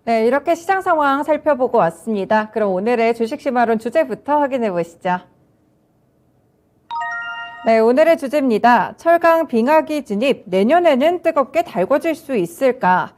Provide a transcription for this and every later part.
네, 이렇게 시장 상황 살펴보고 왔습니다. 그럼 오늘의 주식시마론 주제부터 확인해 보시죠. 네, 오늘의 주제입니다. 철강 빙하기 진입, 내년에는 뜨겁게 달궈질 수 있을까?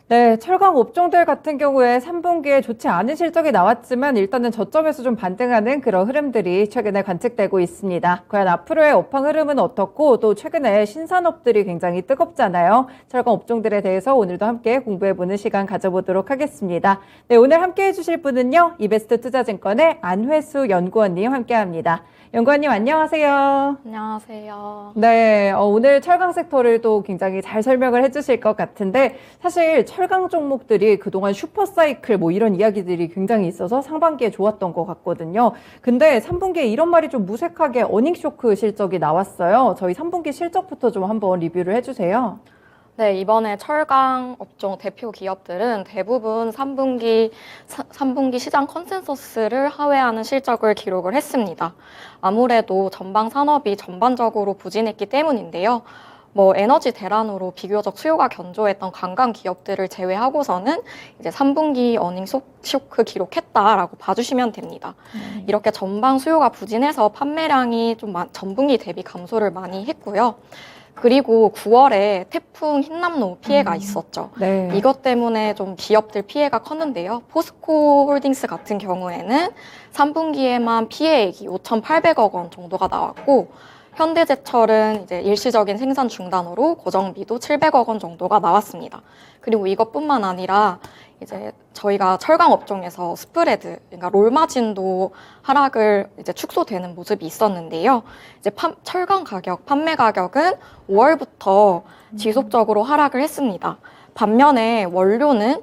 네, 철강 업종들 같은 경우에 3분기에 좋지 않은 실적이 나왔지만 일단은 저점에서 좀 반등하는 그런 흐름들이 최근에 관측되고 있습니다. 과연 앞으로의 업황 흐름은 어떻고 또 최근에 신산업들이 굉장히 뜨겁잖아요. 철강 업종들에 대해서 오늘도 함께 공부해보는 시간 가져보도록 하겠습니다. 네, 오늘 함께 해주실 분은요. 이베스트 투자증권의 안회수 연구원님 함께합니다. 연구원님 안녕하세요. 안녕하세요. 네, 오늘 철강 섹터를 또 굉장히 잘 설명을 해주실 것 같은데 사실 철강 종목들이 그동안 슈퍼사이클 뭐 이런 이야기들이 굉장히 있어서 상반기에 좋았던 것 같거든요. 근데 3분기에 이런 말이 좀 무색하게 어닝쇼크 실적이 나왔어요. 저희 3분기 실적부터 좀 한번 리뷰를 해주세요. 네, 이번에 철강 업종 대표 기업들은 대부분 3분기 시장 컨센서스를 하회하는 실적을 기록을 했습니다. 아무래도 전방 산업이 전반적으로 부진했기 때문인데요. 에너지 대란으로 비교적 수요가 견조했던 관광 기업들을 제외하고서는 이제 3분기 어닝 쇼크 기록했다라고 봐주시면 됩니다. 이렇게 전방 수요가 부진해서 판매량이 좀 전분기 대비 감소를 많이 했고요. 그리고 9월에 태풍 흰남노 피해가 있었죠. 네. 이것 때문에 좀 기업들 피해가 컸는데요. 포스코 홀딩스 같은 경우에는 3분기에만 피해액이 5,800억 원 정도가 나왔고, 현대제철은 이제 일시적인 생산 중단으로 고정비도 700억 원 정도가 나왔습니다. 그리고 이것뿐만 아니라 이제 저희가 철강 업종에서 스프레드, 그러니까 롤마진도 하락을 이제 축소되는 모습이 있었는데요. 이제 철강 가격, 판매 가격은 5월부터 지속적으로 하락을 했습니다. 반면에 원료는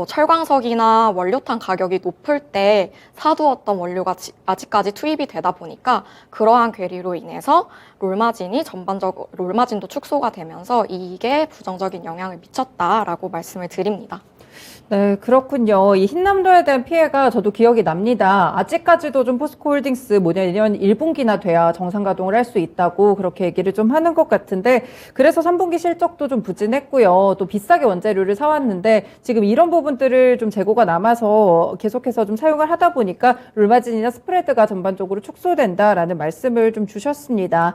철광석이나 원료탄 가격이 높을 때 사두었던 원료가 아직까지 투입이 되다 보니까 그러한 괴리로 인해서 롤마진도 축소가 되면서 이게 부정적인 영향을 미쳤다라고 말씀을 드립니다. 네, 그렇군요. 이 흰남노에 대한 피해가 저도 기억이 납니다. 아직까지도 좀 포스코홀딩스 내년 1분기나 돼야 정상 가동을 할 수 있다고 그렇게 얘기를 좀 하는 것 같은데 그래서 3분기 실적도 좀 부진했고요. 또 비싸게 원재료를 사왔는데 지금 이런 부분들을 좀 재고가 남아서 계속해서 좀 사용을 하다 보니까 롤마진이나 스프레드가 전반적으로 축소된다라는 말씀을 좀 주셨습니다.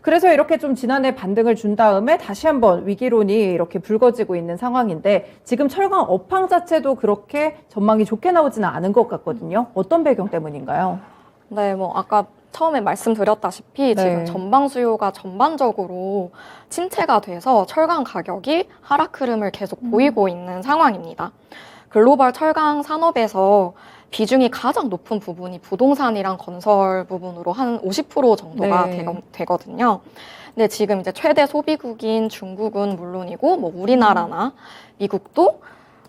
그래서 이렇게 좀 지난해 반등을 준 다음에 다시 한번 위기론이 이렇게 불거지고 있는 상황인데 지금 철강 업황 자체도 그렇게 전망이 좋게 나오지는 않은 것 같거든요. 어떤 배경 때문인가요? 네, 아까 처음에 말씀드렸다시피 지금 전방 수요가 전반적으로 침체가 돼서 철강 가격이 하락 흐름을 계속 보이고 있는 상황입니다. 글로벌 철강 산업에서 비중이 가장 높은 부분이 부동산이랑 건설 부분으로 한 50% 정도가 되거든요. 근데 지금 이제 최대 소비국인 중국은 물론이고 우리나라나 미국도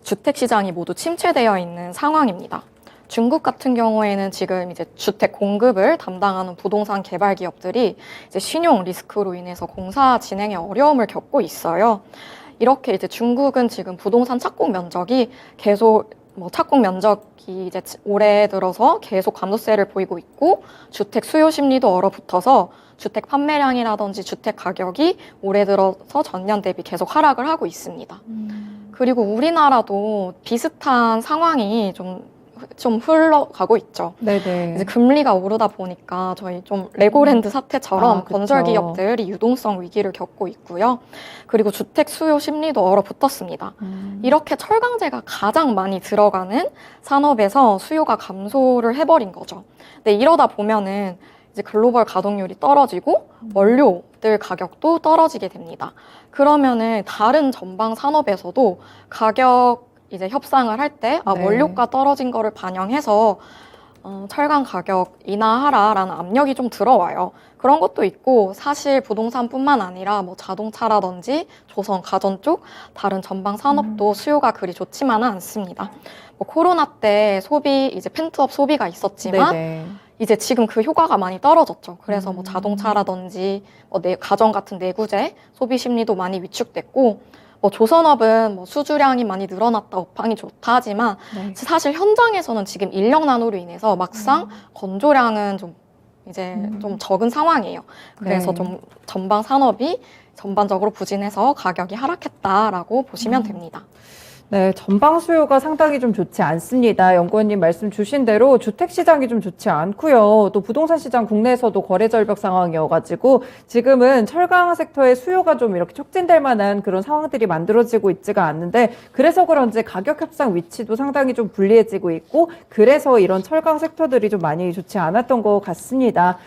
주택 시장이 모두 침체되어 있는 상황입니다. 중국 같은 경우에는 지금 이제 주택 공급을 담당하는 부동산 개발 기업들이 이제 신용 리스크로 인해서 공사 진행에 어려움을 겪고 있어요. 이렇게 이제 중국은 지금 부동산 착공 면적이 계속 착공 면적이 이제 올해 들어서 계속 감소세를 보이고 있고 주택 수요 심리도 얼어붙어서 주택 판매량이라든지 주택 가격이 올해 들어서 전년 대비 계속 하락을 하고 있습니다. 그리고 우리나라도 비슷한 상황이 좀 흘러가고 있죠. 네네. 이제 금리가 오르다 보니까 저희 좀 레고랜드 사태처럼 건설 기업들이 유동성 위기를 겪고 있고요. 그리고 주택 수요 심리도 얼어붙었습니다. 이렇게 철강제가 가장 많이 들어가는 산업에서 수요가 감소를 해버린 거죠. 근데 이러다 보면은 이제 글로벌 가동률이 떨어지고 원료들 가격도 떨어지게 됩니다. 그러면은 다른 전방 산업에서도 가격 이제 협상을 할 때 원료가 떨어진 거를 반영해서 철강 가격 인하하라라는 압력이 좀 들어와요. 그런 것도 있고 사실 부동산뿐만 아니라 자동차라든지 조선, 가전 쪽 다른 전방 산업도 수요가 그리 좋지만은 않습니다. 코로나 때 이제 펜트업 소비가 있었지만 이제 지금 그 효과가 많이 떨어졌죠. 그래서 자동차라든지 가전 같은 내구재 소비 심리도 많이 위축됐고 조선업은 수주량이 많이 늘어났다, 업황이 좋다 하지만 사실 현장에서는 지금 인력 난으로 인해서 막상 건조량은 좀 적은 상황이에요. 그래서 좀 전방 산업이 전반적으로 부진해서 가격이 하락했다라고 보시면 됩니다. 네, 전방 수요가 상당히 좀 좋지 않습니다. 연구원님 말씀 주신 대로 주택 시장이 좀 좋지 않고요. 또 부동산 시장 국내에서도 거래 절벽 상황이어가지고 지금은 철강 섹터의 수요가 좀 이렇게 촉진될 만한 그런 상황들이 만들어지고 있지가 않는데 그래서 그런지 가격 협상 위치도 상당히 좀 불리해지고 있고 그래서 이런 철강 섹터들이 좀 많이 좋지 않았던 것 같습니다.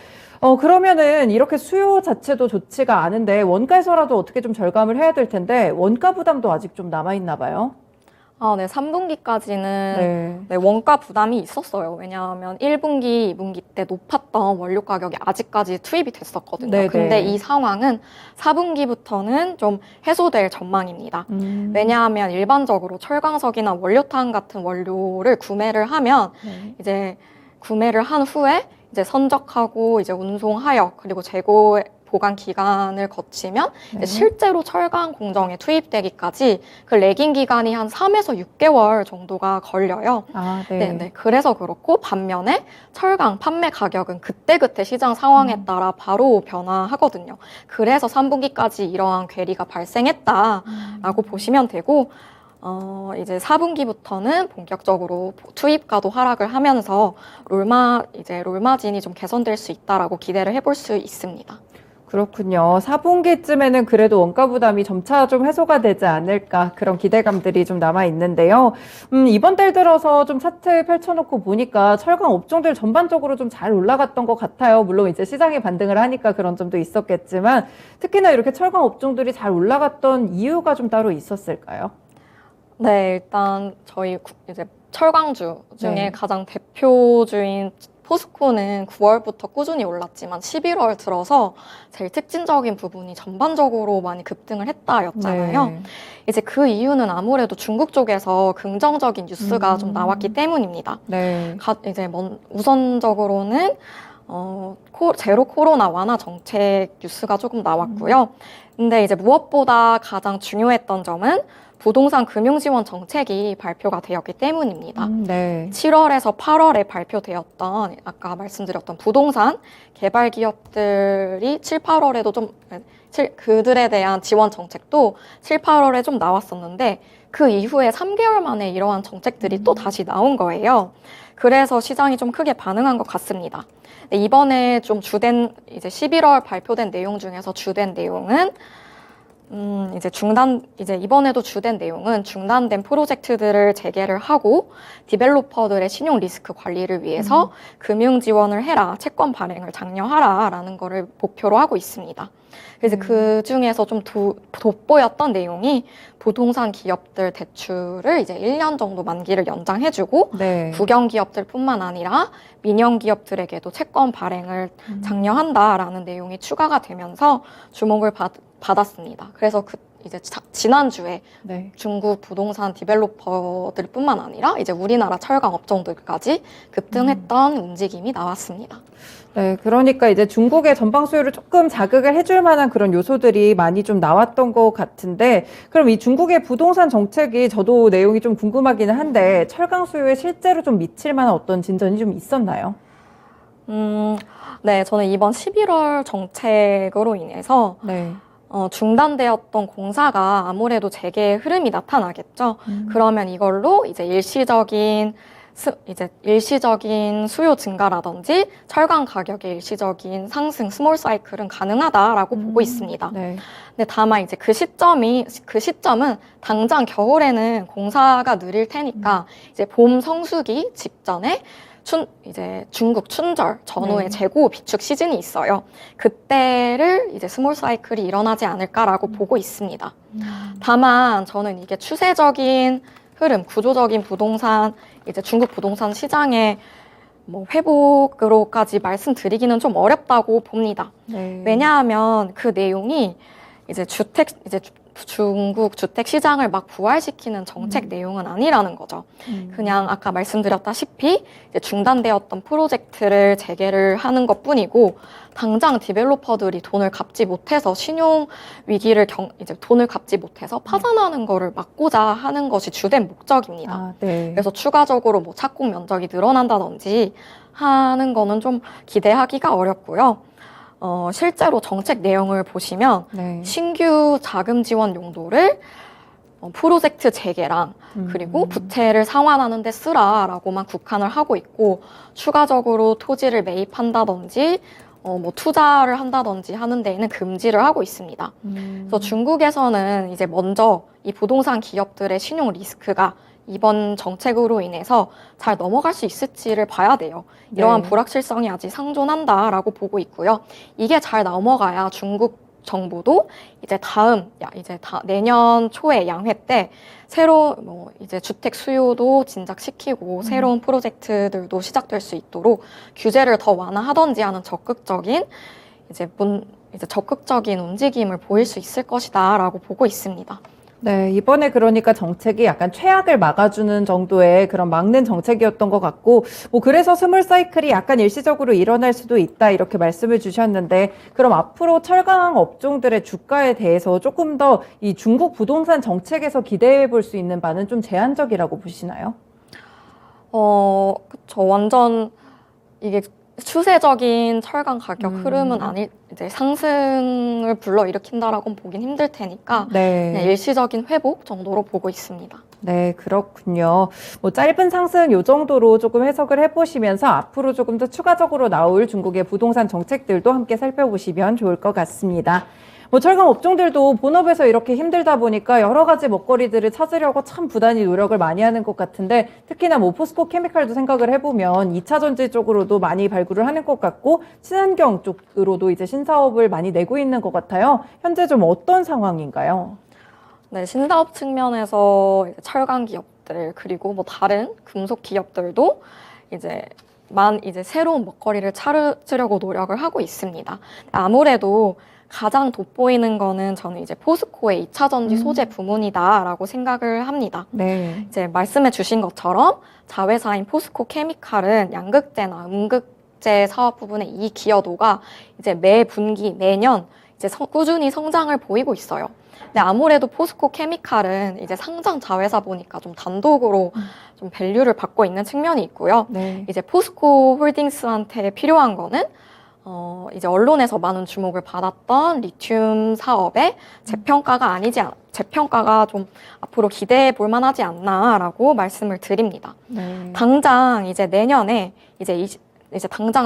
그러면은 이렇게 수요 자체도 좋지가 않은데 원가에서라도 어떻게 좀 절감을 해야 될 텐데 원가 부담도 아직 좀 남아있나 봐요. 네, 3분기까지는 네. 네, 원가 부담이 있었어요. 왜냐하면 1분기, 2분기 때 높았던 원료 가격이 아직까지 투입이 됐었거든요. 네네. 근데 이 상황은 4분기부터는 좀 해소될 전망입니다. 왜냐하면 일반적으로 철강석이나 원료탄 같은 원료를 구매를 하면 네. 이제 구매를 한 후에 이제 선적하고 이제 운송하여 그리고 재고 보관 기간을 거치면 네. 이제 실제로 철강 공정에 투입되기까지 그 래깅 기간이 한 3에서 6개월 정도가 걸려요. 아, 네. 네, 그래서 그렇고 반면에 철강 판매 가격은 그때그때 시장 상황에 따라 바로 변화하거든요. 그래서 3분기까지 이러한 괴리가 발생했다라고 보시면 되고 이제 4분기부터는 본격적으로 투입가도 하락을 하면서 롤마진이 좀 개선될 수 있다라고 기대를 해볼 수 있습니다. 그렇군요. 4분기쯤에는 그래도 원가 부담이 점차 좀 해소가 되지 않을까 그런 기대감들이 좀 남아 있는데요. 이번 달 들어서 좀 차트 펼쳐놓고 보니까 철강 업종들 전반적으로 좀 잘 올라갔던 것 같아요. 물론 이제 시장이 반등을 하니까 그런 점도 있었겠지만 특히나 이렇게 철강 업종들이 잘 올라갔던 이유가 좀 따로 있었을까요? 네, 일단 저희 이제 철강주 중에 네. 가장 대표주인 포스코는 9월부터 꾸준히 올랐지만 11월 들어서 제일 특징적인 부분이 전반적으로 많이 급등을 했다였잖아요. 네. 이제 그 이유는 아무래도 중국 쪽에서 긍정적인 뉴스가 좀 나왔기 때문입니다. 네. 이제 우선적으로는 제로 코로나 완화 정책 뉴스가 조금 나왔고요. 근데 이제 무엇보다 가장 중요했던 점은 부동산 금융지원 정책이 발표가 되었기 때문입니다. 네. 7월에서 8월에 발표되었던 아까 말씀드렸던 부동산 개발 기업들이 7, 8월에도 좀 그들에 대한 지원 정책도 7, 8월에 좀 나왔었는데 그 이후에 3개월 만에 이러한 정책들이 또 다시 나온 거예요. 그래서 시장이 좀 크게 반응한 것 같습니다. 이번에 좀 이제 11월 발표된 내용 중에서 주된 내용은 이제 이번에도 주된 내용은 중단된 프로젝트들을 재개를 하고 디벨로퍼들의 신용 리스크 관리를 위해서 금융 지원을 해라, 채권 발행을 장려하라라는 거를 목표로 하고 있습니다. 그래서 그 중에서 좀 돋보였던 내용이 부동산 기업들 대출을 이제 1년 정도 만기를 연장해주고 네. 국영 기업들뿐만 아니라 민영 기업들에게도 채권 발행을 장려한다라는 내용이 추가가 되면서 주목을 받았습니다. 그래서 이제 지난주에 네. 중국 부동산 디벨로퍼들뿐만 아니라 이제 우리나라 철강 업종들까지 급등했던 움직임이 나왔습니다. 네, 그러니까 이제 중국의 전방 수요를 조금 자극을 해줄 만한 그런 요소들이 많이 좀 나왔던 것 같은데, 그럼 이 중국의 부동산 정책이 저도 내용이 좀 궁금하기는 한데, 철강 수요에 실제로 좀 미칠 만한 어떤 진전이 좀 있었나요? 네, 저는 이번 11월 정책으로 인해서 네. 중단되었던 공사가 아무래도 재개의 흐름이 나타나겠죠. 그러면 이걸로 이제 일시적인 수요 증가라든지 철강 가격의 일시적인 상승, 스몰 사이클은 가능하다라고 보고 있습니다. 네. 근데 다만 이제 그 시점은 당장 겨울에는 공사가 느릴 테니까 이제 봄 성수기 직전에 이제 중국 춘절 전후에 네. 재고 비축 시즌이 있어요. 그때를 이제 스몰 사이클이 일어나지 않을까라고 보고 있습니다. 다만 저는 이게 추세적인 흐름, 구조적인 부동산, 이제 중국 부동산 시장의 뭐 회복으로까지 말씀드리기는 좀 어렵다고 봅니다. 네. 왜냐하면 그 내용이 이제 중국 주택 시장을 막 부활시키는 정책 내용은 아니라는 거죠. 그냥 아까 말씀드렸다시피 이제 중단되었던 프로젝트를 재개를 하는 것뿐이고 당장 디벨로퍼들이 돈을 갚지 못해서 신용 위기를 이제 돈을 갚지 못해서 파산하는 거를 막고자 하는 것이 주된 목적입니다. 아, 네. 그래서 추가적으로 뭐 착공 면적이 늘어난다든지 하는 거는 좀 기대하기가 어렵고요. 실제로 정책 내용을 보시면 네. 신규 자금 지원 용도를 프로젝트 재개랑 그리고 부채를 상환하는 데 쓰라라고만 국한을 하고 있고 추가적으로 토지를 매입한다든지 뭐 투자를 한다든지 하는 데에는 금지를 하고 있습니다. 그래서 중국에서는 이제 먼저 이 부동산 기업들의 신용 리스크가 이번 정책으로 인해서 잘 넘어갈 수 있을지를 봐야 돼요. 이러한 네. 불확실성이 아직 상존한다라고 보고 있고요. 이게 잘 넘어가야 중국 정부도 이제 내년 초에 양회 때 새로 이제 주택 수요도 진작시키고 새로운 프로젝트들도 시작될 수 있도록 규제를 더 완화하던지 하는 적극적인 적극적인 움직임을 보일 수 있을 것이다라고 보고 있습니다. 네, 이번에 그러니까 정책이 약간 최악을 막아주는 정도의 그런 막는 정책이었던 것 같고, 뭐 그래서 스몰 사이클이 약간 일시적으로 일어날 수도 있다 이렇게 말씀을 주셨는데, 그럼 앞으로 철강 업종들의 주가에 대해서 조금 더 이 중국 부동산 정책에서 기대해 볼 수 있는 바는 좀 제한적이라고 보시나요? 그쵸. 완전 이게 추세적인 철강 가격 흐름은 이제 상승을 불러일으킨다라고는 보긴 힘들 테니까 그냥 네. 일시적인 회복 정도로 보고 있습니다. 네, 그렇군요. 뭐 짧은 상승 요 정도로 조금 해석을 해보시면서 앞으로 조금 더 추가적으로 나올 중국의 부동산 정책들도 함께 살펴보시면 좋을 것 같습니다. 뭐 철강 업종들도 본업에서 이렇게 힘들다 보니까 여러 가지 먹거리들을 찾으려고 참 부단히 노력을 많이 하는 것 같은데 특히나 뭐 포스코 케미칼도 생각을 해보면 2차 전지 쪽으로도 많이 발굴을 하는 것 같고 친환경 쪽으로도 이제 신사업을 많이 내고 있는 것 같아요. 현재 좀 어떤 상황인가요? 네, 신사업 측면에서 이제 철강 기업들 그리고 뭐 다른 금속 기업들도 이제 새로운 먹거리를 찾으려고 노력을 하고 있습니다. 아무래도 가장 돋보이는 거는 저는 이제 포스코의 2차 전지 소재 부문이다라고 생각을 합니다. 네. 이제 말씀해 주신 것처럼 자회사인 포스코 케미칼은 양극재나 음극재 사업 부분의 이 기여도가 이제 매 분기, 매년 이제 꾸준히 성장을 보이고 있어요. 근데 아무래도 포스코 케미칼은 이제 상장 자회사 보니까 좀 단독으로 좀 밸류를 받고 있는 측면이 있고요. 네. 이제 포스코 홀딩스한테 필요한 거는 이제 언론에서 많은 주목을 받았던 리튬 사업의 재평가가 좀 앞으로 기대해 볼 만하지 않나라고 말씀을 드립니다. 네. 당장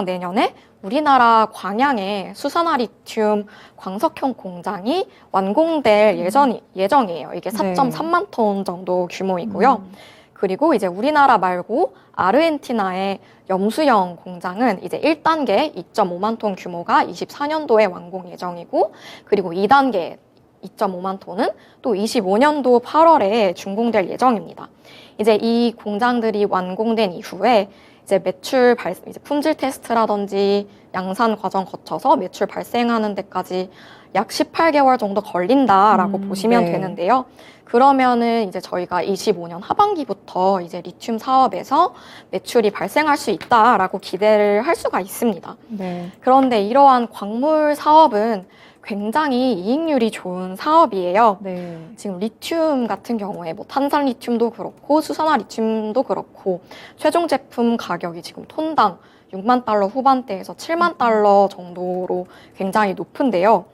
내년에 우리나라 광양에 수산화 리튬 광석형 공장이 완공될 예정이에요. 이게 4.3만 톤 정도 규모이고요. 그리고 이제 우리나라 말고 아르헨티나의 염수형 공장은 이제 1단계 2.5만 톤 규모가 24년도에 완공 예정이고 그리고 2단계 2.5만 톤은 또 25년도 8월에 준공될 예정입니다. 이제 이 공장들이 완공된 이후에 이제 품질 테스트라든지 양산 과정 거쳐서 매출 발생하는 데까지 약 18개월 정도 걸린다라고 보시면 되는데요. 그러면은 이제 저희가 25년 하반기부터 이제 리튬 사업에서 매출이 발생할 수 있다라고 기대를 할 수가 있습니다. 네. 그런데 이러한 광물 사업은 굉장히 이익률이 좋은 사업이에요. 네. 지금 리튬 같은 경우에 뭐 탄산 리튬도 그렇고 수산화 리튬도 그렇고 최종 제품 가격이 지금 톤당 6만 달러 후반대에서 7만 달러 정도로 굉장히 높은데요.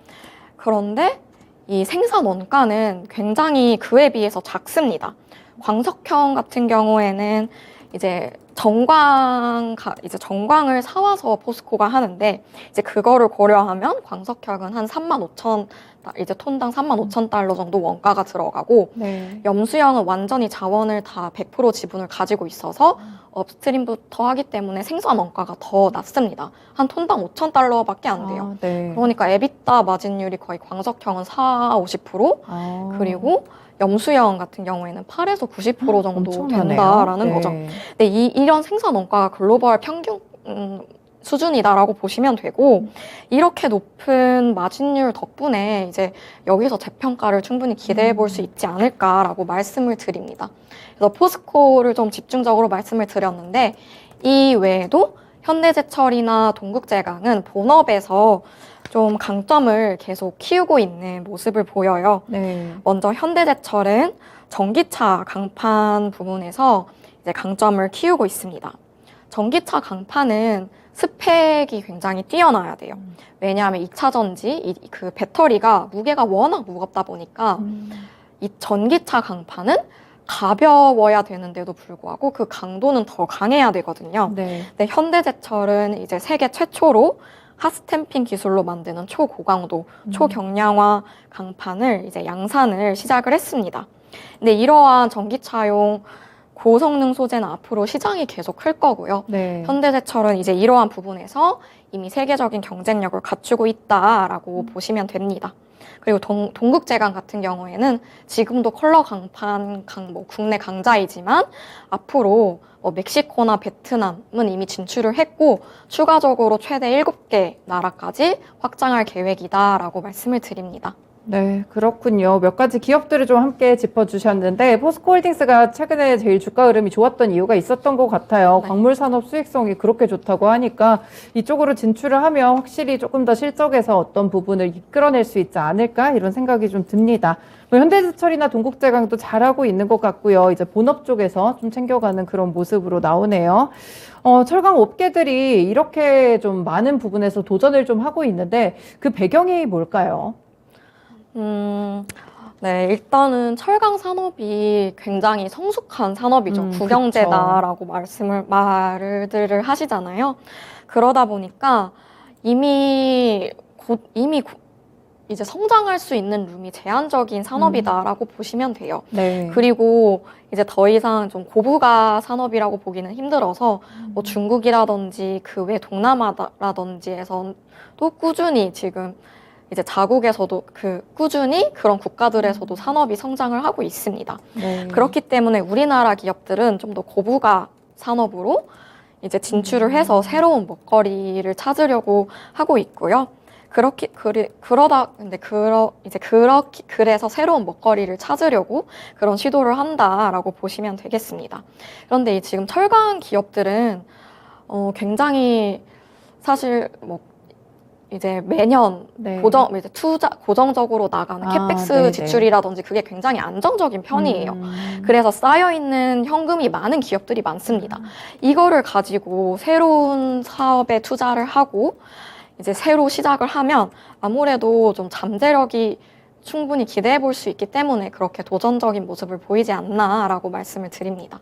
그런데 이 생산 원가는 굉장히 그에 비해서 작습니다. 광석형 같은 경우에는 이제 정광을 사와서 포스코가 하는데 이제 그거를 고려하면 광석형은 한 3만 5천 이제 톤당 3만 5천 달러 정도 원가가 들어가고 네. 염수형은 완전히 자원을 다 100% 지분을 가지고 있어서 업스트림부터 하기 때문에 생산 원가가 더 낮습니다. 한 톤당 5천 달러밖에 안 돼요. 네. 그러니까 에비타 마진율이 거의 광석형은 50% 그리고 염수형 같은 경우에는 8에서 90% 정도 엄청나네요. 된다라는 거죠. 근데 이런 생산 원가가 글로벌 평균 수준이다라고 보시면 되고 이렇게 높은 마진율 덕분에 이제 여기서 재평가를 충분히 기대해 볼 수 있지 않을까라고 말씀을 드립니다. 그래서 포스코를 좀 집중적으로 말씀을 드렸는데 이 외에도 현대제철이나 동국제강은 본업에서 좀 강점을 계속 키우고 있는 모습을 보여요. 네. 먼저 현대제철은 전기차 강판 부분에서 이제 강점을 키우고 있습니다. 전기차 강판은 스펙이 굉장히 뛰어나야 돼요. 왜냐하면 2차 전지, 그 배터리가 무게가 워낙 무겁다 보니까 이 전기차 강판은 가벼워야 되는데도 불구하고 그 강도는 더 강해야 되거든요. 네. 근데 현대제철은 이제 세계 최초로 핫스탬핑 기술로 만드는 초고강도, 초경량화 강판을 이제 양산을 시작을 했습니다. 근데 이러한 전기차용 고성능 소재는 앞으로 시장이 계속 클 거고요. 네. 현대제철은 이제 이러한 부분에서 이미 세계적인 경쟁력을 갖추고 있다라고 보시면 됩니다. 그리고 동국제강 같은 경우에는 지금도 컬러 강판 국내 강자이지만 앞으로 멕시코나 베트남은 이미 진출을 했고 추가적으로 최대 7개 나라까지 확장할 계획이다라고 말씀을 드립니다. 네, 그렇군요. 몇 가지 기업들을 좀 함께 짚어주셨는데 포스코홀딩스가 최근에 제일 주가 흐름이 좋았던 이유가 있었던 것 같아요. 네. 광물 산업 수익성이 그렇게 좋다고 하니까 이쪽으로 진출을 하면 확실히 조금 더 실적에서 어떤 부분을 이끌어낼 수 있지 않을까 이런 생각이 좀 듭니다. 현대제철이나 동국제강도 잘하고 있는 것 같고요. 이제 본업 쪽에서 좀 챙겨가는 그런 모습으로 나오네요. 철강 업계들이 이렇게 좀 많은 부분에서 도전을 좀 하고 있는데 그 배경이 뭘까요? 네, 일단은 철강 산업이 굉장히 성숙한 산업이죠. 국영제다라고 말을 하시잖아요. 그러다 보니까 이미 이제 성장할 수 있는 룸이 제한적인 산업이다라고 보시면 돼요. 네. 그리고 이제 더 이상 좀 고부가 산업이라고 보기는 힘들어서 뭐 중국이라든지 그 외 동남아라든지에서도 꾸준히 지금 이제 자국에서도 꾸준히 그런 국가들에서도 산업이 성장을 하고 있습니다. 네. 그렇기 때문에 우리나라 기업들은 좀 더 고부가 산업으로 이제 진출을 해서 새로운 먹거리를 찾으려고 하고 있고요. 그래서 새로운 먹거리를 찾으려고 그런 시도를 한다라고 보시면 되겠습니다. 그런데 지금 철강 기업들은 굉장히 사실 이제 매년 네. 고정적으로 나가는 캐펙스 네네. 지출이라든지 그게 굉장히 안정적인 편이에요. 그래서 쌓여있는 현금이 많은 기업들이 많습니다. 이거를 가지고 새로운 사업에 투자를 하고 이제 새로 시작을 하면 아무래도 좀 잠재력이 충분히 기대해 볼 수 있기 때문에 그렇게 도전적인 모습을 보이지 않나라고 말씀을 드립니다.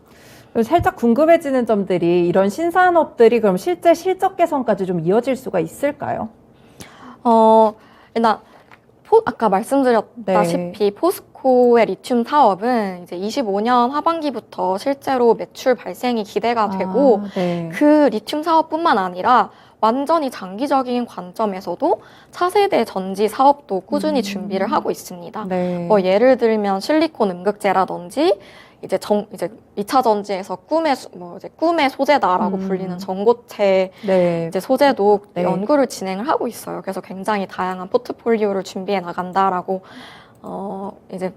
살짝 궁금해지는 점들이 이런 신산업들이 그럼 실제 실적 개선까지 좀 이어질 수가 있을까요? 일단 아까 말씀드렸다시피 포스코의 리튬 사업은 이제 25년 하반기부터 실제로 매출 발생이 기대가 되고 네. 그 리튬 사업뿐만 아니라 완전히 장기적인 관점에서도 차세대 전지 사업도 꾸준히 준비를 하고 있습니다. 네. 예를 들면 실리콘 음극재라든지 이제 2차 전지에서 꿈의 소재다라고 불리는 전고체 네. 이제 소재도 네. 연구를 진행을 하고 있어요. 그래서 굉장히 다양한 포트폴리오를 준비해 나간다라고 이제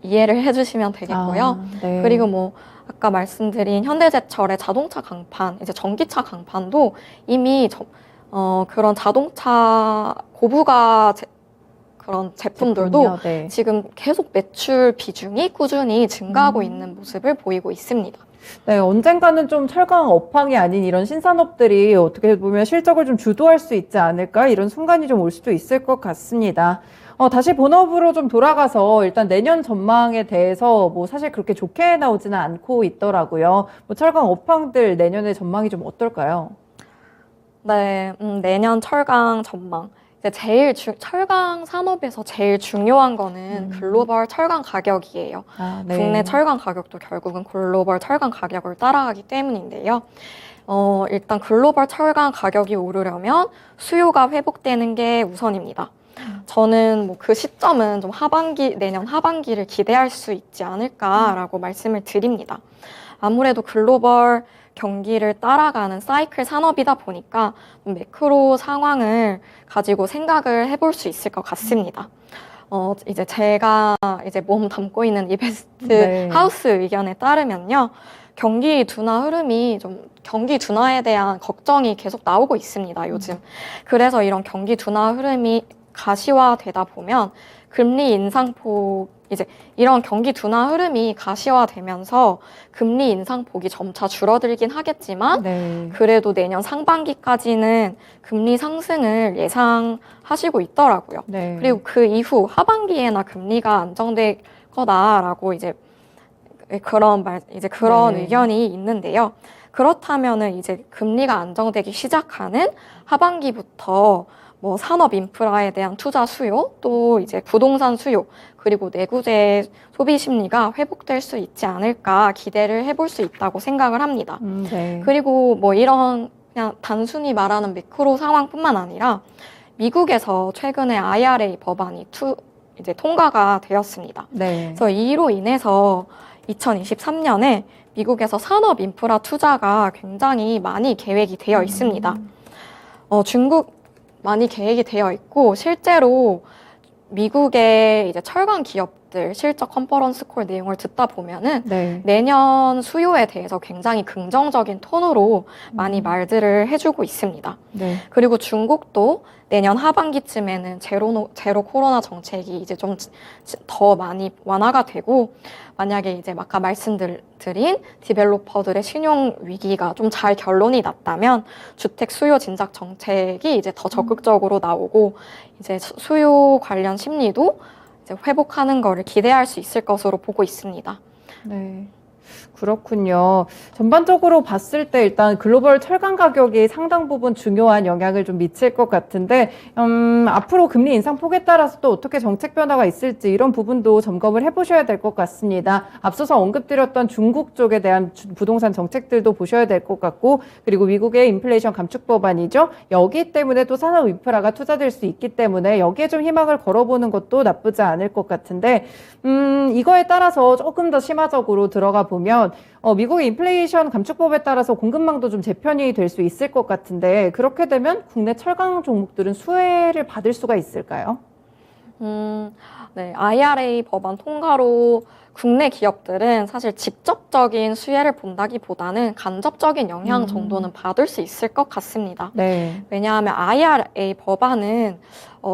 이해를 해주시면 되겠고요. 네. 그리고 아까 말씀드린 현대제철의 자동차 강판, 이제 전기차 강판도 이미 그런 자동차 고부가 그런 제품들도 네. 지금 계속 매출 비중이 꾸준히 증가하고 있는 모습을 보이고 있습니다. 네, 언젠가는 좀 철강 업황이 아닌 이런 신산업들이 어떻게 보면 실적을 좀 주도할 수 있지 않을까 이런 순간이 좀 올 수도 있을 것 같습니다. 다시 본업으로 좀 돌아가서 일단 내년 전망에 대해서 사실 그렇게 좋게 나오지는 않고 있더라고요. 철강 업황들 내년의 전망이 좀 어떨까요? 네, 내년 철강 전망. 이제 철강 산업에서 제일 중요한 거는 글로벌 철강 가격이에요. 네. 국내 철강 가격도 결국은 글로벌 철강 가격을 따라가기 때문인데요. 일단 글로벌 철강 가격이 오르려면 수요가 회복되는 게 우선입니다. 저는 그 시점은 좀 내년 하반기를 기대할 수 있지 않을까라고 말씀을 드립니다. 아무래도 글로벌 경기를 따라가는 사이클 산업이다 보니까 매크로 상황을 가지고 생각을 해볼 수 있을 것 같습니다. 이제 제가 몸 담고 있는 이베스트 하우스 의견에 따르면요. 경기 둔화에 대한 걱정이 계속 나오고 있습니다, 요즘. 그래서 이런 경기 둔화 흐름이 가시화되다 보면 금리 인상폭 이제 이런 경기 둔화 흐름이 가시화되면서 금리 인상폭이 점차 줄어들긴 하겠지만 네. 그래도 내년 상반기까지는 금리 상승을 예상하시고 있더라고요. 네. 그리고 그 이후 하반기에나 금리가 안정될 거다라고 이제 그런 네. 의견이 있는데요. 그렇다면은 이제 금리가 안정되기 시작하는 하반기부터 뭐 산업 인프라에 대한 투자 수요, 또 이제 부동산 수요, 그리고 내구재 소비 심리가 회복될 수 있지 않을까 기대를 해볼 수 있다고 생각을 합니다. 네. 그리고 뭐 이런 그냥 단순히 말하는 매크로 상황뿐만 아니라 미국에서 최근에 IRA 법안이 이제 통과가 되었습니다. 네. 그래서 이로 인해서 2023년에 미국에서 산업 인프라 투자가 굉장히 많이 계획이 되어 있습니다. 중국 많이 계획이 되어 있고 실제로 미국의 이제 철강 기업들 실적 컨퍼런스 콜 내용을 듣다 보면은 네. 내년 수요에 대해서 굉장히 긍정적인 톤으로 많이 말들을 해주고 있습니다. 네. 그리고 중국도 내년 하반기쯤에는 제로 코로나 정책이 이제 좀 더 많이 완화가 되고 만약에 이제 아까 말씀드린 디벨로퍼들의 신용 위기가 좀 잘 결론이 났다면 주택 수요 진작 정책이 이제 더 적극적으로 나오고 이제 수요 관련 심리도 이제 회복하는 거를 기대할 수 있을 것으로 보고 있습니다. 네. 그렇군요. 전반적으로 봤을 때 일단 글로벌 철강 가격이 상당 부분 중요한 영향을 좀 미칠 것 같은데, 앞으로 금리 인상폭에 따라서 또 어떻게 정책 변화가 있을지 이런 부분도 점검을 해보셔야 될 것 같습니다. 앞서서 언급드렸던 중국 쪽에 대한 부동산 정책들도 보셔야 될 것 같고, 그리고 미국의 인플레이션 감축 법안이죠. 여기 때문에 또 산업 인프라가 투자될 수 있기 때문에 여기에 좀 희망을 걸어보는 것도 나쁘지 않을 것 같은데, 이거에 따라서 조금 더 심화적으로 들어가 보면 미국의 인플레이션 감축법에 따라서 공급망도 좀 재편이 될 수 있을 것 같은데 그렇게 되면 국내 철강 종목들은 수혜를 받을 수가 있을까요? 네, IRA 법안 통과로 국내 기업들은 사실 직접적인 수혜를 본다기보다는 간접적인 영향 정도는 받을 수 있을 것 같습니다. 네. 왜냐하면 IRA 법안은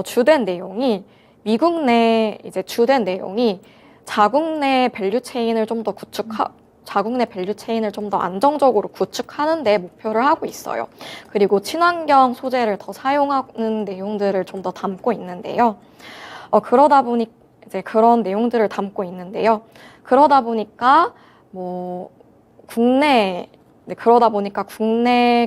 주된 내용이 미국 내 이제 주된 내용이 자국 내 밸류 체인을 좀 더 자국 내 밸류 체인을 좀 더 안정적으로 구축하는 데 목표를 하고 있어요. 그리고 친환경 소재를 더 사용하는 내용들을 좀 더 담고 있는데요. 그러다 보니 이제 그런 내용들을 담고 있는데요. 그러다 보니까 국내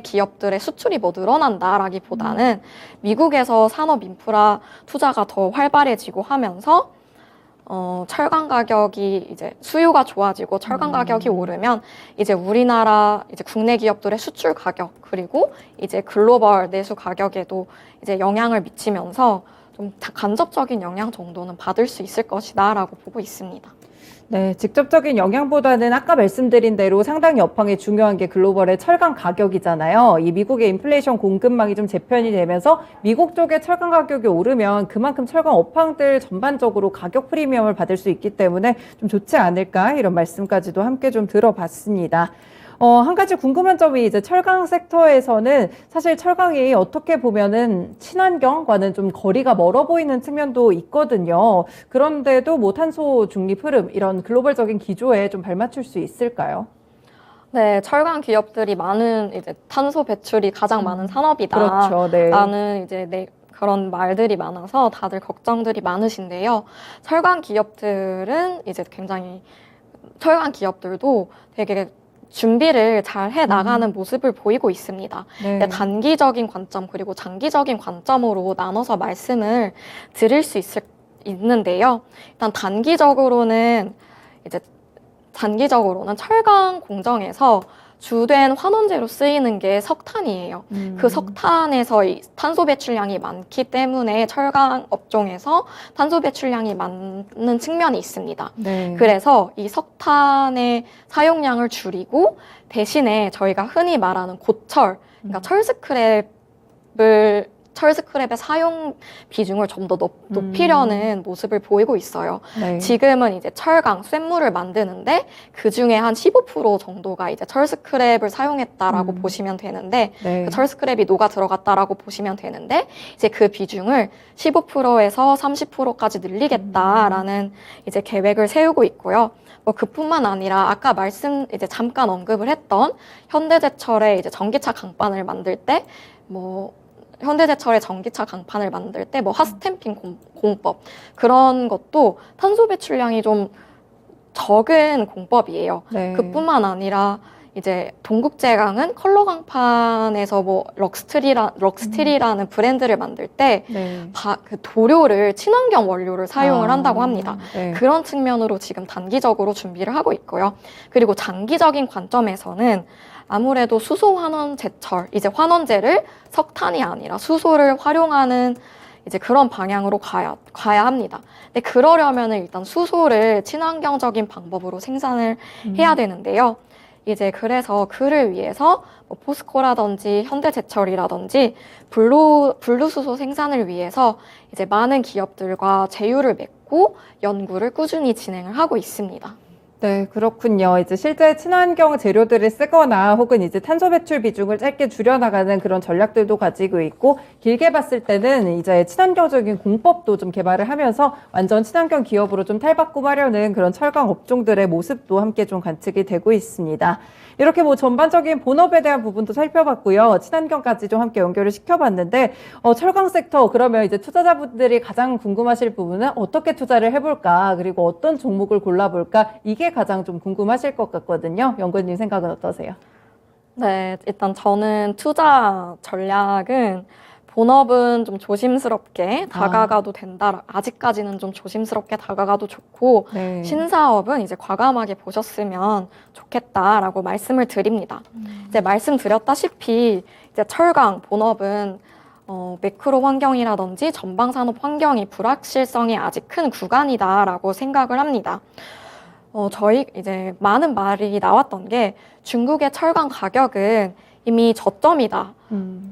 기업들의 수출이 뭐 늘어난다라기보다는 미국에서 산업 인프라 투자가 더 활발해지고 하면서 철강 가격이 이제 수요가 좋아지고 철강 가격이 오르면 이제 우리나라 이제 국내 기업들의 수출 가격 그리고 이제 글로벌 내수 가격에도 이제 영향을 미치면서 좀 간접적인 영향 정도는 받을 수 있을 것이다라고 보고 있습니다. 네, 직접적인 영향보다는 아까 말씀드린 대로 상당히 여파에 중요한 게 글로벌의 철강 가격이잖아요. 이 미국의 인플레이션 공급망이 좀 재편이 되면서 미국 쪽의 철강 가격이 오르면 그만큼 철강 업황들 전반적으로 가격 프리미엄을 받을 수 있기 때문에 좀 좋지 않을까 이런 말씀까지도 함께 좀 들어봤습니다. 한 가지 궁금한 점이 이제 철강 섹터에서는 사실 철강이 어떻게 보면은 친환경과는 좀 거리가 멀어 보이는 측면도 있거든요. 그런데도 뭐 탄소 중립 흐름 이런 글로벌적인 기조에 좀 발맞출 수 있을까요? 네, 철강 기업들이 많은 이제 탄소 배출이 가장 많은 산업이다. 그렇죠. 네. 라는 이제 그런 말들이 많아서 다들 걱정들이 많으신데요. 철강 기업들도 되게 준비를 잘 해 나가는 모습을 보이고 있습니다. 네. 단기적인 관점 그리고 장기적인 관점으로 나눠서 말씀을 드릴 수 있는데요. 일단 단기적으로는 철강 공정에서 주된 환원제로 쓰이는 게 석탄이에요. 그 석탄에서 이 탄소 배출량이 많기 때문에 철강 업종에서 탄소 배출량이 많은 측면이 있습니다. 네. 그래서 이 석탄의 사용량을 줄이고 대신에 저희가 흔히 말하는 고철, 그러니까 철스크랩의 사용 비중을 좀 더 높이려는 모습을 보이고 있어요. 네. 지금은 이제 철강, 쇳물을 만드는데 그 중에 한 15% 정도가 이제 철스크랩을 사용했다라고 보시면 되는데 네. 그 철스크랩이 녹아 들어갔다라고 보시면 되는데 이제 그 비중을 15%에서 30%까지 늘리겠다라는 이제 계획을 세우고 있고요. 뭐 그뿐만 아니라 아까 이제 잠깐 언급을 했던 현대제철의 이제 전기차 강판을 만들 때 현대제철의 전기차 강판을 만들 때 뭐 핫스탬핑 공법 그런 것도 탄소 배출량이 좀 적은 공법이에요. 네. 그뿐만 아니라 이제 동국제강은 컬러 강판에서 뭐 럭스틸이라는 브랜드를 만들 때 네. 그 도료를 친환경 원료를 사용을 한다고 합니다. 네. 그런 측면으로 지금 단기적으로 준비를 하고 있고요. 그리고 장기적인 관점에서는 아무래도 수소 환원 제철, 이제 환원제를 석탄이 아니라 수소를 활용하는 이제 그런 방향으로 가야 합니다. 근데 그러려면은 일단 수소를 친환경적인 방법으로 생산을 해야 되는데요. 이제 그래서 그를 위해서 뭐 포스코라든지 현대제철이라든지 블루수소 생산을 위해서 이제 많은 기업들과 제휴를 맺고 연구를 꾸준히 진행을 하고 있습니다. 네, 그렇군요. 이제 실제 친환경 재료들을 쓰거나 혹은 이제 탄소 배출 비중을 짧게 줄여나가는 그런 전략들도 가지고 있고, 길게 봤을 때는 이제 친환경적인 공법도 좀 개발을 하면서 완전 친환경 기업으로 좀 탈바꿈하려는 그런 철강 업종들의 모습도 함께 좀 관측이 되고 있습니다. 이렇게 뭐 전반적인 본업에 대한 부분도 살펴봤고요. 친환경까지 좀 함께 연결을 시켜봤는데, 철강 섹터, 그러면 이제 투자자분들이 가장 궁금하실 부분은 어떻게 투자를 해볼까, 그리고 어떤 종목을 골라볼까, 이게 가장 좀 궁금하실 것 같거든요. 연구님 생각은 어떠세요? 네, 일단 저는 투자 전략은 본업은 좀 조심스럽게 다가가도 된다. 아직까지는 좀 조심스럽게 다가가도 좋고, 네. 신사업은 이제 과감하게 보셨으면 좋겠다라고 말씀을 드립니다. 이제 말씀드렸다시피 이제 철강 본업은 매크로 환경이라든지 전방 산업 환경이 불확실성이 아직 큰 구간이다라고 생각을 합니다. 저희 이제 많은 말이 나왔던 게 중국의 철강 가격은 이미 저점이다.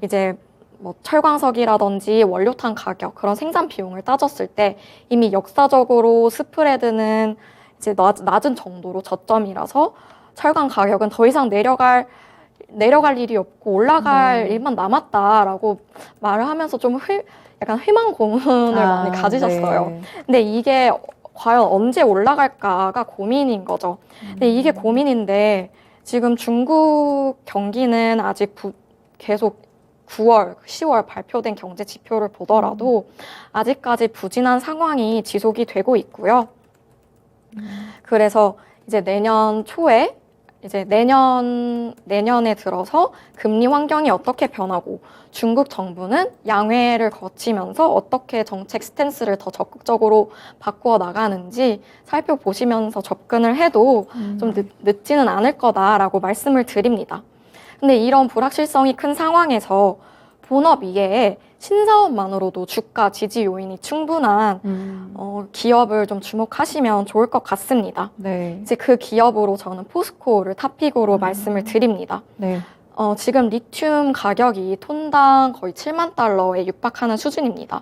이제 뭐 철광석이라든지 원료탄 가격 그런 생산 비용을 따졌을 때 이미 역사적으로 스프레드는 이제 낮은 정도로 저점이라서 철강 가격은 더 이상 내려갈 일이 없고 올라갈 일만 남았다라고 말을 하면서 좀 약간 희망 고문을 많이 가지셨어요. 네. 근데 이게 과연 언제 올라갈까가 고민인 거죠. 근데 이게 고민인데 지금 중국 경기는 아직 계속 9월, 10월 발표된 경제 지표를 보더라도 아직까지 부진한 상황이 지속이 되고 있고요. 그래서 이제 내년 초에 이제 내년에 들어서 금리 환경이 어떻게 변하고 중국 정부는 양회를 거치면서 어떻게 정책 스탠스를 더 적극적으로 바꾸어 나가는지 살펴보시면서 접근을 해도 좀 늦지는 않을 거다라고 말씀을 드립니다. 근데 이런 불확실성이 큰 상황에서 본업 이외에 신사업만으로도 주가 지지 요인이 충분한 기업을 좀 주목하시면 좋을 것 같습니다. 네. 이제 그 기업으로 저는 포스코를 탑픽으로 말씀을 드립니다. 네. 지금 리튬 가격이 톤당 거의 7만 달러에 육박하는 수준입니다.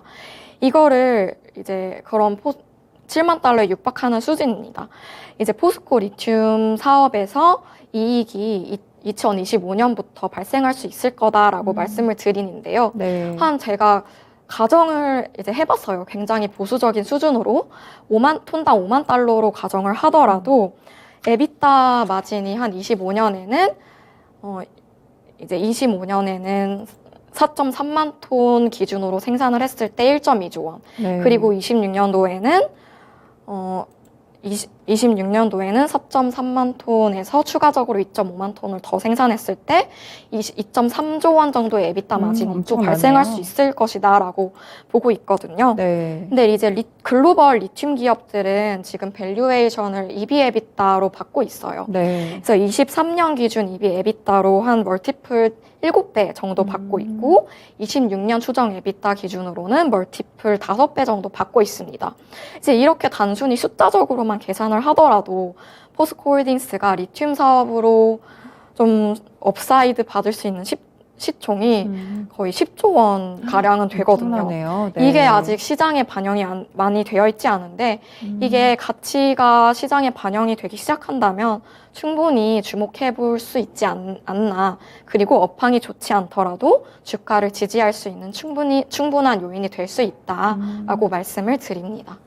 이거를 이제 7만 달러에 육박하는 수준입니다. 이제 포스코 리튬 사업에서 이익이 2025년부터 발생할 수 있을 거다라고 말씀을 드리는데요. 네. 제가 가정을 이제 해봤어요. 굉장히 보수적인 수준으로 톤당 5만 달러로 가정을 하더라도 에비타 마진이 한 25년에는 이제 25년에는 4.3만 톤 기준으로 생산을 했을 때 1.2조 원. 네. 그리고 26년도에는 4.3만 톤에서 추가적으로 2.5만 톤을 더 생산했을 때 2.3조 원 정도의 에비타 마진이 또 발생할 수 있을 것이다라고 보고 있거든요. 네. 근데 이제 글로벌 리튬 기업들은 지금 밸류에이션을 EV 에비타로 받고 있어요. 네. 그래서 23년 기준 EV 에비타로 한 멀티플 7배 정도 받고 있고 26년 추정 에비타 기준으로는 멀티플 5배 정도 받고 있습니다. 이제 이렇게 단순히 숫자적으로만 계산을 하더라도 포스코홀딩스가 리튬 사업으로 좀 업사이드 받을 수 있는 시총이 거의 10조 원 가량은 되거든요. 엄청나네요. 네. 이게 아직 시장에 반영이 많이 되어 있지 않은데 이게 가치가 시장에 반영이 되기 시작한다면 충분히 주목해 볼 수 있지 않나. 그리고 업황이 좋지 않더라도 주가를 지지할 수 있는 충분한 요인이 될 수 있다라고 말씀을 드립니다.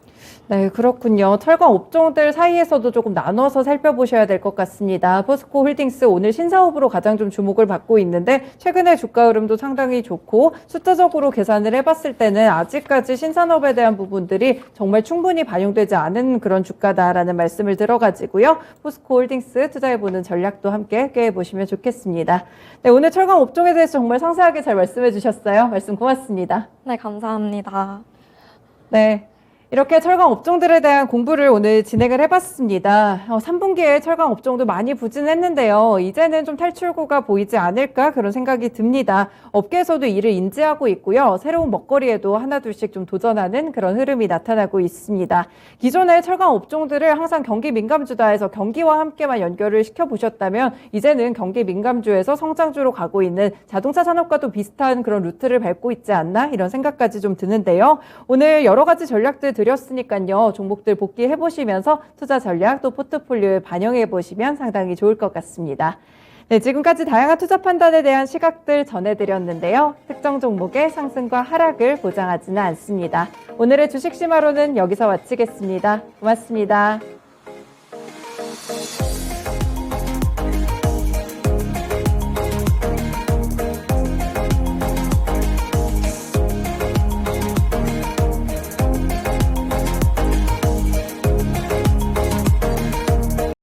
네, 그렇군요. 철강 업종들 사이에서도 조금 나눠서 살펴보셔야 될 것 같습니다. 포스코 홀딩스 오늘 신사업으로 가장 좀 주목을 받고 있는데 최근에 주가 흐름도 상당히 좋고 숫자적으로 계산을 해봤을 때는 아직까지 신산업에 대한 부분들이 정말 충분히 반영되지 않은 그런 주가다라는 말씀을 들어가지고요. 포스코 홀딩스 투자해보는 전략도 함께 꾀해보시면 좋겠습니다. 네, 오늘 철강 업종에 대해서 정말 상세하게 잘 말씀해 주셨어요. 말씀 고맙습니다. 네, 감사합니다. 네. 이렇게 철강 업종들에 대한 공부를 오늘 진행을 해봤습니다. 3분기에 철강 업종도 많이 부진했는데요. 이제는 좀 탈출구가 보이지 않을까 그런 생각이 듭니다. 업계에서도 이를 인지하고 있고요. 새로운 먹거리에도 하나둘씩 좀 도전하는 그런 흐름이 나타나고 있습니다. 기존의 철강 업종들을 항상 경기 민감주다 해서 경기와 함께만 연결을 시켜보셨다면 이제는 경기 민감주에서 성장주로 가고 있는 자동차 산업과도 비슷한 그런 루트를 밟고 있지 않나 이런 생각까지 좀 드는데요. 오늘 여러 가지 전략들 드렸으니까요. 종목들 복귀해보시면서 투자 전략 또 포트폴리오에 반영해보시면 상당히 좋을 것 같습니다. 네, 지금까지 다양한 투자 판단에 대한 시각들 전해드렸는데요. 특정 종목의 상승과 하락을 보장하지는 않습니다. 오늘의 주식 심화로는 여기서 마치겠습니다. 고맙습니다.